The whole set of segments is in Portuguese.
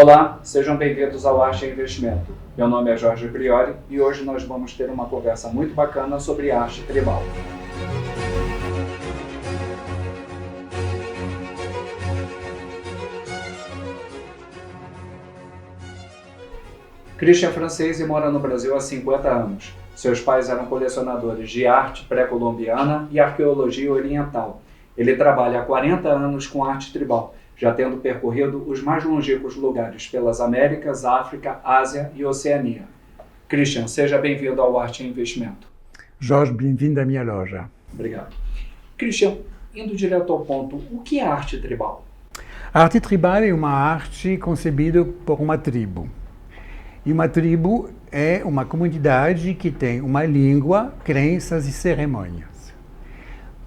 Olá, sejam bem-vindos ao Arte e Investimento. Meu nome é Jorge Priori e hoje nós vamos ter uma conversa muito bacana sobre arte tribal. Christian é francês e mora no Brasil há 50 anos. Seus pais eram colecionadores de arte pré-colombiana e arqueologia oriental. Ele trabalha há 40 anos com arte tribal, já tendo percorrido os mais longínquos lugares pelas Américas, África, Ásia e Oceania. Christian, seja bem-vindo ao Arte e Investimento. Jorge, bem-vindo à minha loja. Obrigado. Christian, indo direto ao ponto, o que é arte tribal? A arte tribal é uma arte concebida por uma tribo. E uma tribo é uma comunidade que tem uma língua, crenças e cerimônias.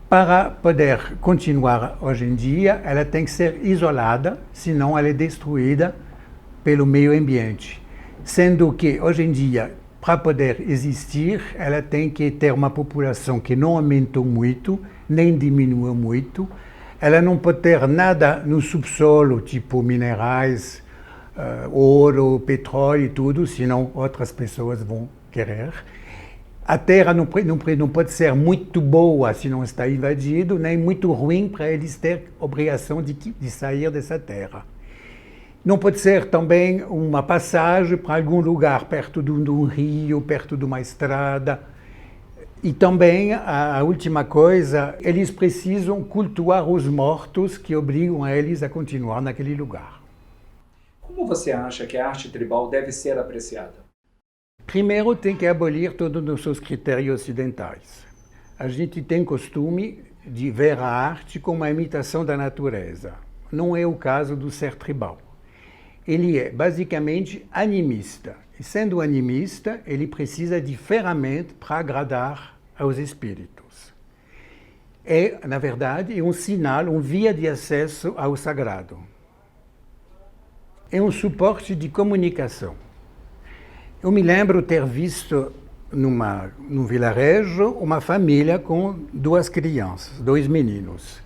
Para poder continuar hoje em dia, ela tem que ser isolada, senão ela é destruída pelo meio ambiente. Sendo que, hoje em dia, para poder existir, ela tem que ter uma população que não aumentou muito, nem diminuiu muito. Ela não pode ter nada no subsolo, tipo minerais, ouro, petróleo e tudo, senão outras pessoas vão querer. A terra não pode ser muito boa se não está invadido, nem muito ruim para eles terem obrigação de sair dessa terra. Não pode ser também uma passagem para algum lugar perto de um rio, perto de uma estrada. E também, a última coisa, eles precisam cultuar os mortos que obrigam a eles a continuar naquele lugar. Como você acha que a arte tribal deve ser apreciada? Primeiro, tem que abolir todos os seus critérios ocidentais. A gente tem costume de ver a arte como uma imitação da natureza. Não é o caso do ser tribal. Ele é basicamente animista. E sendo animista, ele precisa de ferramentas para agradar aos espíritos. É, na verdade, um sinal, um via de acesso ao sagrado. É um suporte de comunicação. Eu me lembro ter visto num vilarejo uma família com duas crianças, dois meninos.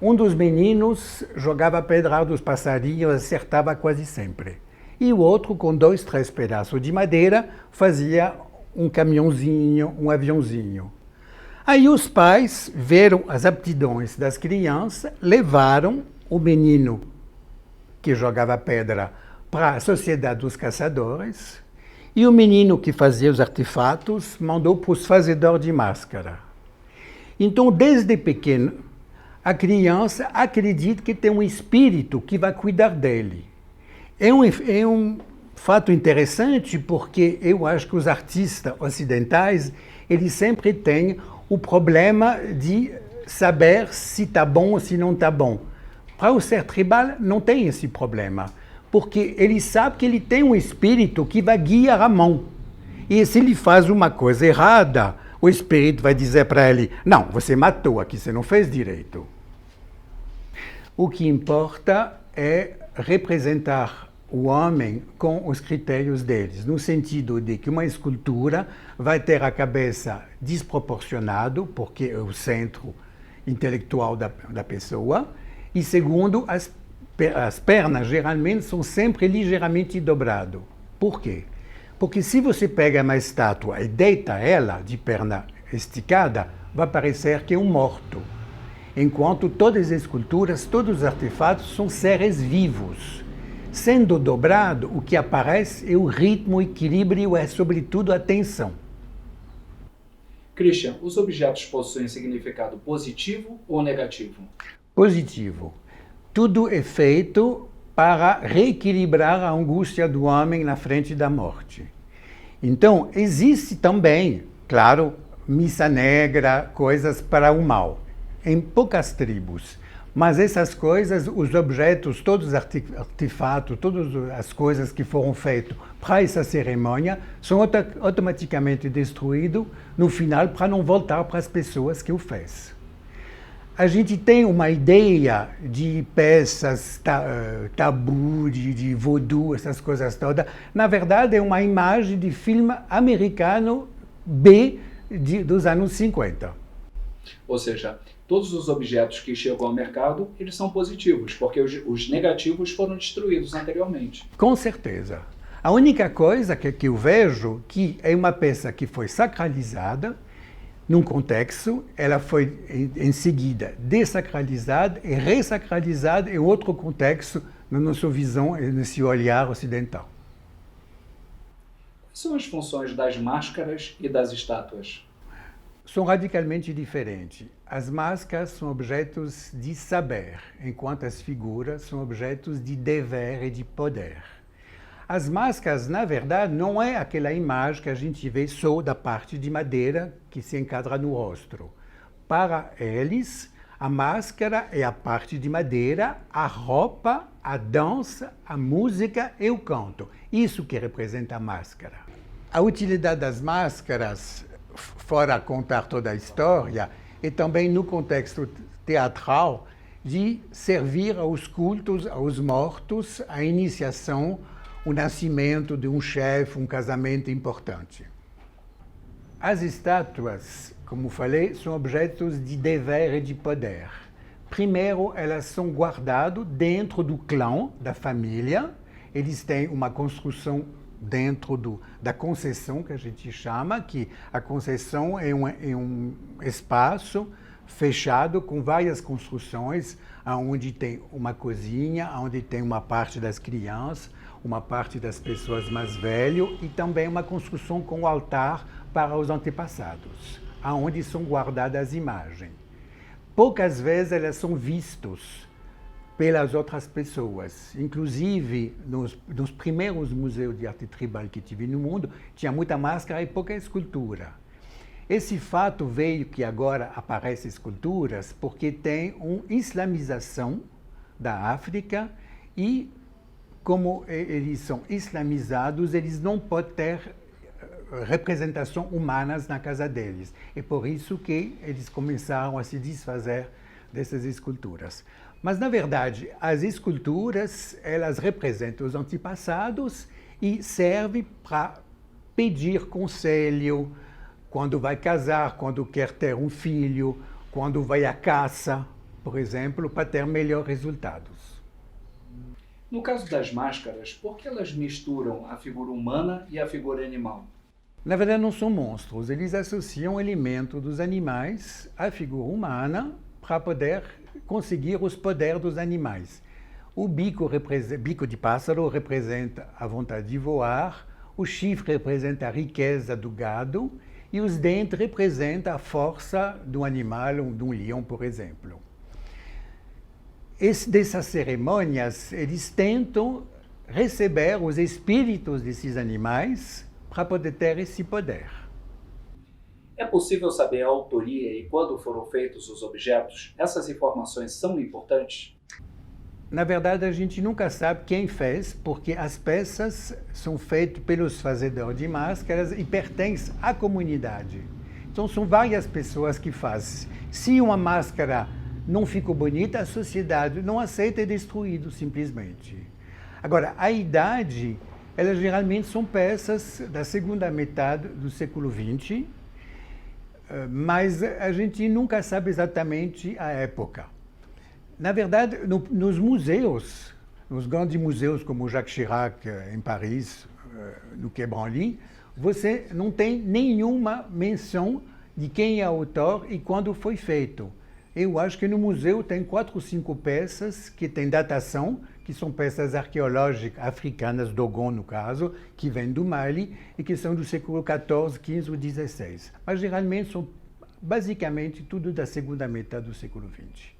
Um dos meninos jogava pedrada dos passarinhos, acertava quase sempre. E o outro, com 2, 3 pedaços de madeira, fazia um caminhãozinho, um aviãozinho. Aí os pais viram as aptidões das crianças, levaram o menino que jogava pedra para a Sociedade dos Caçadores, e o menino que fazia os artefatos mandou para os fazedores de máscara. Então, desde pequeno, a criança acredita que tem um espírito que vai cuidar dele. É um fato interessante porque eu acho que os artistas ocidentais, eles sempre têm o problema de saber se está bom ou se não está bom. Para o ser tribal, não tem esse problema, porque ele sabe que ele tem um espírito que vai guiar a mão. E se ele faz uma coisa errada, o espírito vai dizer para ele, não, você matou aqui, você não fez direito. O que importa é representar o homem com os critérios deles, no sentido de que uma escultura vai ter a cabeça desproporcionada, porque é o centro intelectual da pessoa, e segundo, as pernas geralmente são sempre ligeiramente dobradas. Por quê? Porque se você pega uma estátua e deita ela de perna esticada, vai parecer que é um morto. Enquanto todas as esculturas, todos os artefatos são seres vivos. Sendo dobrado, o que aparece é o ritmo, o equilíbrio, é sobretudo a tensão. Christian, os objetos possuem significado positivo ou negativo? Positivo. Tudo é feito para reequilibrar a angústia do homem na frente da morte. Então, existe também, claro, missa negra, coisas para o mal, em poucas tribos. Mas essas coisas, os objetos, todos os artefatos, todas as coisas que foram feitas para essa cerimônia, são automaticamente destruídos no final para não voltar para as pessoas que o fez. A gente tem uma ideia de peças, tabu, de voodoo, essas coisas todas. Na verdade, é uma imagem de filme americano B dos anos 50. Ou seja, Todos os objetos que chegam ao mercado, eles são positivos, porque os negativos foram destruídos anteriormente. Com certeza. A única coisa que eu vejo que é uma peça que foi sacralizada num contexto, ela foi em seguida desacralizada e ressacralizada em outro contexto, na nossa visão e nesse olhar ocidental. Quais são as funções das máscaras e das estátuas? São radicalmente diferentes. As máscaras são objetos de saber, enquanto as figuras são objetos de dever e de poder. As máscaras, na verdade, não é aquela imagem que a gente vê só da parte de madeira que se enquadra no rosto. Para eles, a máscara é a parte de madeira, a roupa, a dança, a música e o canto. Isso que representa a máscara. A utilidade das máscaras, fora contar toda a história, e também no contexto teatral, de servir aos cultos, aos mortos, a iniciação, o nascimento de um chefe, um casamento importante. As estátuas, como falei, são objetos de dever e de poder. Primeiro, elas são guardadas dentro do clã, da família. Eles têm uma construção dentro da concessão, que a gente chama, que a concessão é um espaço fechado com várias construções, onde tem uma cozinha, onde tem uma parte das crianças, uma parte das pessoas mais velhas e também uma construção com altar para os antepassados, onde são guardadas as imagens. Poucas vezes elas são vistas pelas outras pessoas. Inclusive, nos primeiros museus de arte tribal que tive no mundo, tinha muita máscara e pouca escultura. Esse fato veio que agora aparecem esculturas porque tem uma islamização da África e, como eles são islamizados, eles não podem ter representação humanas na casa deles. É por isso que eles começaram a se desfazer dessas esculturas. Mas, na verdade, as esculturas, elas representam os antepassados e servem para pedir conselho quando vai casar, quando quer ter um filho, quando vai à caça, por exemplo, para ter melhores resultados. No caso das máscaras, por que elas misturam a figura humana e a figura animal? Na verdade, não são monstros. Eles associam elementos dos animais à figura humana para poder conseguir os poderes dos animais. O bico de pássaro representa a vontade de voar, o chifre representa a riqueza do gado e os dentes representam a força do animal, de um leão, por exemplo. Dessas cerimônias, eles tentam receber os espíritos desses animais para poder ter esse poder. É possível saber a autoria e quando foram feitos os objetos? Essas informações são importantes? Na verdade, a gente nunca sabe quem fez, porque as peças são feitas pelos fazedores de máscaras e pertencem à comunidade. Então, são várias pessoas que fazem. Se uma máscara não ficou bonita, a sociedade não aceita e é destruído simplesmente. Agora, a idade, elas geralmente são peças da segunda metade do século XX, mas a gente nunca sabe exatamente a época. Na verdade, nos museus, nos grandes museus como o Jacques Chirac em Paris, no Quai Branly, você não tem nenhuma menção de quem é o autor e quando foi feito. Eu acho que no museu tem 4 ou 5 peças que têm datação, que são peças arqueológicas africanas, Dogon no caso, que vêm do Mali e que são do século XIV, XV ou XVI. Mas geralmente são basicamente tudo da segunda metade do século XX.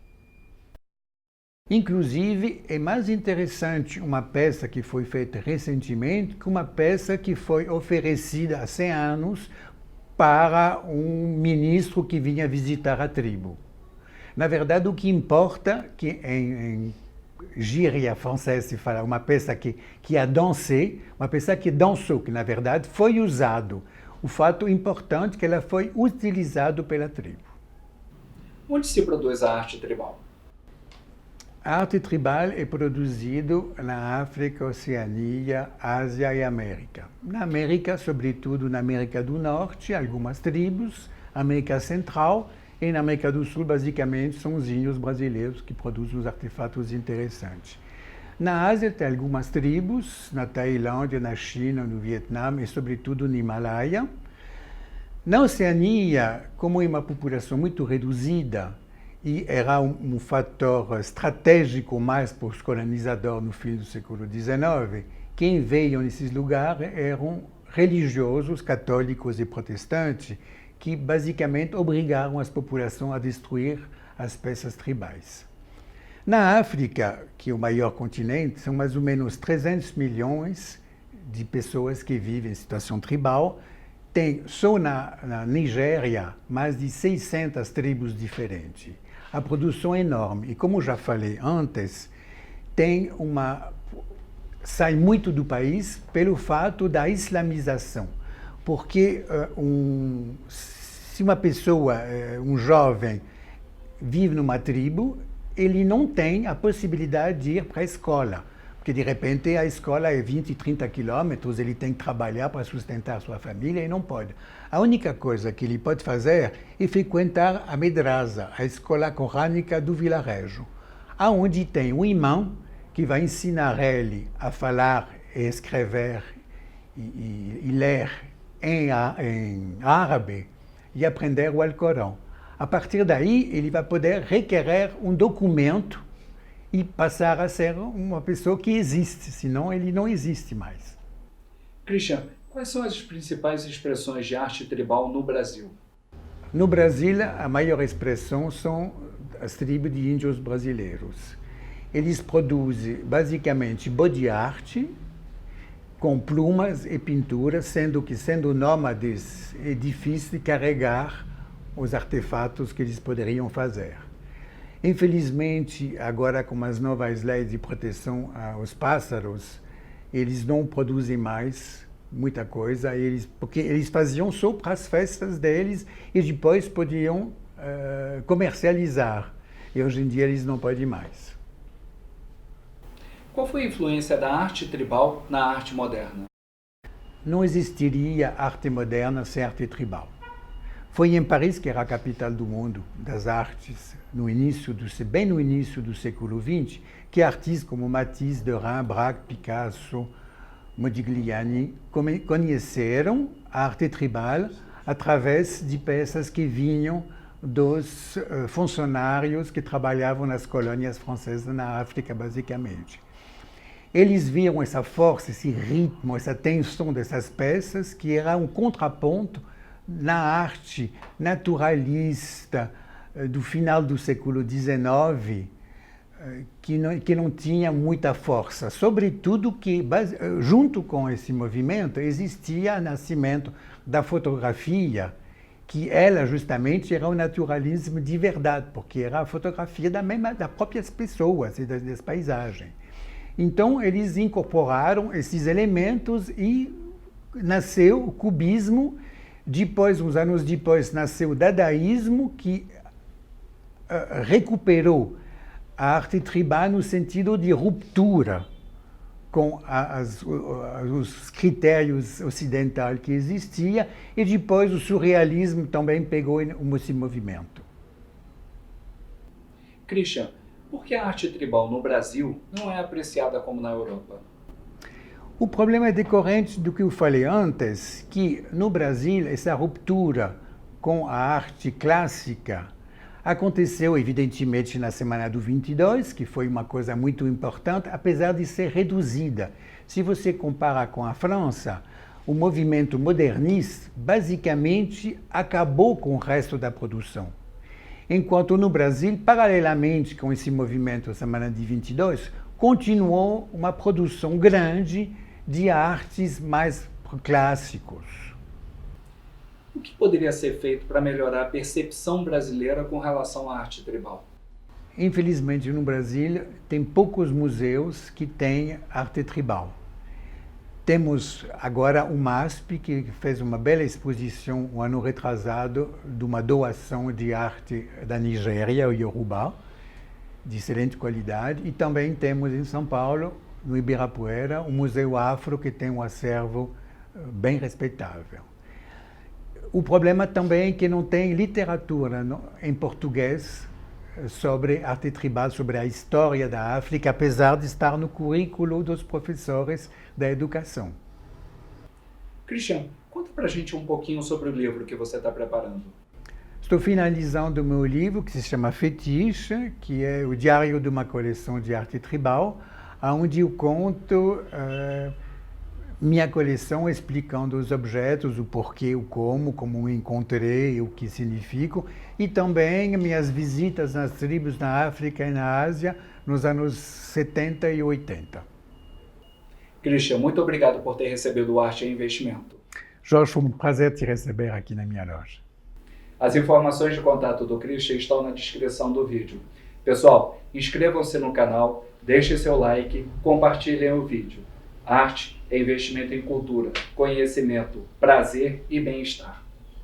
Inclusive, é mais interessante uma peça que foi feita recentemente que uma peça que foi oferecida há 100 anos para um ministro que vinha visitar a tribo. Na verdade, o que importa, que em gíria francesa se fala, uma peça que a dansé, uma peça que dançou, que na verdade foi usado. O fato importante é que ela foi utilizada pela tribo. Onde se produz a arte tribal? A arte tribal é produzida na África, Oceania, Ásia e América. Na América, sobretudo na América do Norte, algumas tribos, América Central E na América do Sul, basicamente, são os índios brasileiros que produzem os artefatos interessantes. Na Ásia tem algumas tribos, na Tailândia, na China, no Vietnã e sobretudo no Himalaia. Na Oceania, como é uma população muito reduzida e era um fator estratégico mais para os colonizadores no fim do século XIX, quem veio nesses lugares eram religiosos, católicos e protestantes, que basicamente obrigaram as populações a destruir as peças tribais. Na África, que é o maior continente, são mais ou menos 300 milhões de pessoas que vivem em situação tribal. Tem só na Nigéria mais de 600 tribos diferentes. A produção é enorme e, como já falei antes, sai muito do país pelo fato da islamização. Porque se uma pessoa, um jovem, vive numa tribo, ele não tem a possibilidade de ir para a escola. Porque, de repente, a escola é 20, 30 quilômetros, ele tem que trabalhar para sustentar sua família e não pode. A única coisa que ele pode fazer é frequentar a medraza, a escola corânica do vilarejo, onde tem um imã que vai ensinar ele a falar e escrever e ler em árabe e aprender o Alcorão. A partir daí, ele vai poder requerer um documento e passar a ser uma pessoa que existe, senão ele não existe mais. Christian, quais são as principais expressões de arte tribal no Brasil? No Brasil, a maior expressão são as tribos de índios brasileiros. Eles produzem basicamente body art, com plumas e pinturas, sendo que, sendo nômades, é difícil de carregar os artefatos que eles poderiam fazer. Infelizmente, agora com as novas leis de proteção aos pássaros, eles não produzem mais muita coisa, porque eles faziam só para as festas deles e depois podiam comercializar. E hoje em dia eles não podem mais. Qual foi a influência da arte tribal na arte moderna? Não existiria arte moderna sem arte tribal. Foi em Paris, que era a capital do mundo das artes, bem no início do século XX, que artistas como Matisse, Derain, Braque, Picasso, Modigliani conheceram a arte tribal através de peças que vinham dos funcionários que trabalhavam nas colônias francesas na África, basicamente. Eles viam essa força, esse ritmo, essa tensão dessas peças, que era um contraponto na arte naturalista do final do século XIX, que não tinha muita força. Sobretudo que, junto com esse movimento, existia o nascimento da fotografia, que ela justamente era o naturalismo de verdade, porque era a fotografia das próprias pessoas e das paisagens. Então, eles incorporaram esses elementos e nasceu o cubismo. Depois, uns anos depois, nasceu o dadaísmo, que recuperou a arte tribal no sentido de ruptura com os critérios ocidentais que existiam, e depois o surrealismo também pegou esse movimento. Christian, por que a arte tribal no Brasil não é apreciada como na Europa? O problema é decorrente do que eu falei antes, que no Brasil essa ruptura com a arte clássica aconteceu evidentemente na Semana do 22, que foi uma coisa muito importante, apesar de ser reduzida. Se você compara com a França, o movimento modernista basicamente acabou com o resto da produção. Enquanto no Brasil, paralelamente com esse movimento Semana de 22, continuou uma produção grande de artes mais clássicos. O que poderia ser feito para melhorar a percepção brasileira com relação à arte tribal? Infelizmente, no Brasil, tem poucos museus que têm arte tribal. Temos agora o MASP, que fez uma bela exposição um ano retrasado de uma doação de arte da Nigéria, o Yorubá, de excelente qualidade. E também temos em São Paulo, no Ibirapuera, o Museu Afro, que tem um acervo bem respeitável. O problema também é que não tem literatura em português sobre arte tribal, sobre a história da África, apesar de estar no currículo dos professores da educação. Christian, conta pra gente um pouquinho sobre o livro que você está preparando. Estou finalizando o meu livro, que se chama Fetiche, que é o diário de uma coleção de arte tribal, onde eu conto minha coleção explicando os objetos, o porquê, o como eu encontrei, o que significam, e também minhas visitas nas tribos na África e na Ásia nos anos 70 e 80. Christian, muito obrigado por ter recebido o Arte e Investimento. Jorge, foi um prazer te receber aqui na minha loja. As informações de contato do Christian estão na descrição do vídeo. Pessoal, inscrevam-se no canal, deixem seu like, compartilhem o vídeo. Arte é investimento em cultura, conhecimento, prazer e bem-estar.